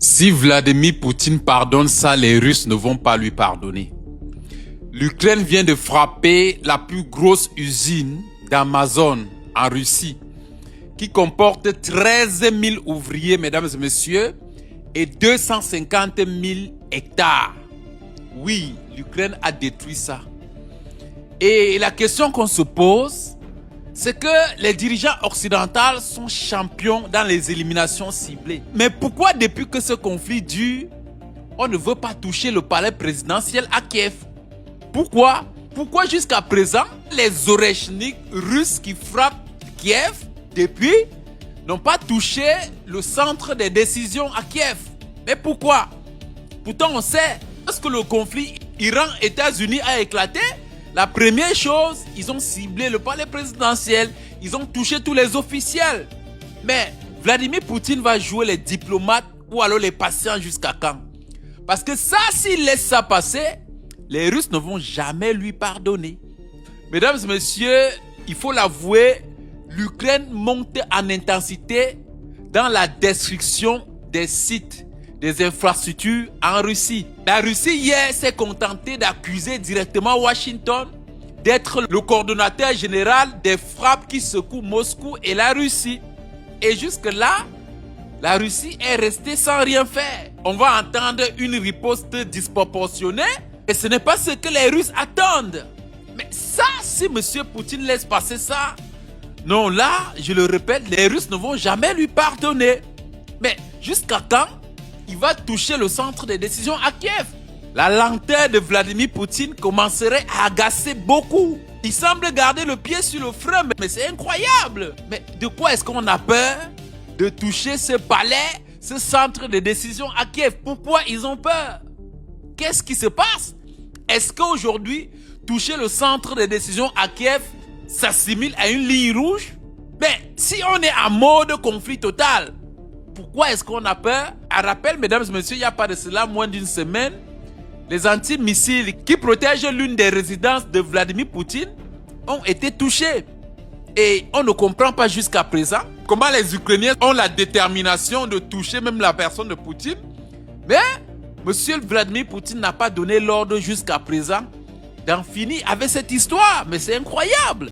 Si Vladimir Poutine pardonne ça, les Russes ne vont pas lui pardonner. L'Ukraine vient de frapper la plus grosse usine d'Amazon en Russie, qui comporte 13 000 ouvriers, mesdames et messieurs, et 250 000 hectares. Oui, l'Ukraine a détruit ça. Et la question qu'on se pose, c'est que les dirigeants occidentaux sont champions dans les éliminations ciblées. Mais pourquoi depuis que ce conflit dure, on ne veut pas toucher le palais présidentiel à Kiev? Pourquoi? Pourquoi jusqu'à présent, les Orechniks russes qui frappent Kiev depuis n'ont pas touché le centre des décisions à Kiev? Mais pourquoi? Pourtant on sait, lorsque le conflit Iran-États-Unis a éclaté, la première chose, ils ont ciblé le palais présidentiel, ils ont touché tous les officiels. Mais Vladimir Poutine va jouer les diplomates ou alors les patients jusqu'à quand? Parce que ça, s'il laisse ça passer, les Russes ne vont jamais lui pardonner. Mesdames et messieurs, il faut l'avouer, l'Ukraine monte en intensité dans la destruction des sites, des infrastructures en Russie. La Russie hier s'est contentée d'accuser directement Washington d'être le coordonnateur général des frappes qui secouent Moscou et la Russie. Et jusque-là, la Russie est restée sans rien faire. On va entendre une riposte disproportionnée et ce n'est pas ce que les Russes attendent. Mais ça, si M. Poutine laisse passer ça, non là, je le répète, les Russes ne vont jamais lui pardonner. Mais jusqu'à quand il va toucher le centre des décisions à Kiev? La lenteur de Vladimir Poutine commencerait à agacer beaucoup. Il semble garder le pied sur le frein, mais c'est incroyable. Mais de quoi est-ce qu'on a peur de toucher ce palais, ce centre de décision à Kiev? Pourquoi ils ont peur? Qu'est-ce qui se passe? Est-ce qu'aujourd'hui, toucher le centre de décision à Kiev s'assimile à une ligne rouge? Mais si on est en mode conflit total, pourquoi est-ce qu'on a peur? À rappel, mesdames et messieurs, il n'y a pas de cela moins d'une semaine, les antimissiles qui protègent l'une des résidences de Vladimir Poutine ont été touchés. Et on ne comprend pas jusqu'à présent comment les Ukrainiens ont la détermination de toucher même la personne de Poutine. Mais M. Vladimir Poutine n'a pas donné l'ordre jusqu'à présent d'en finir avec cette histoire. Mais c'est incroyable.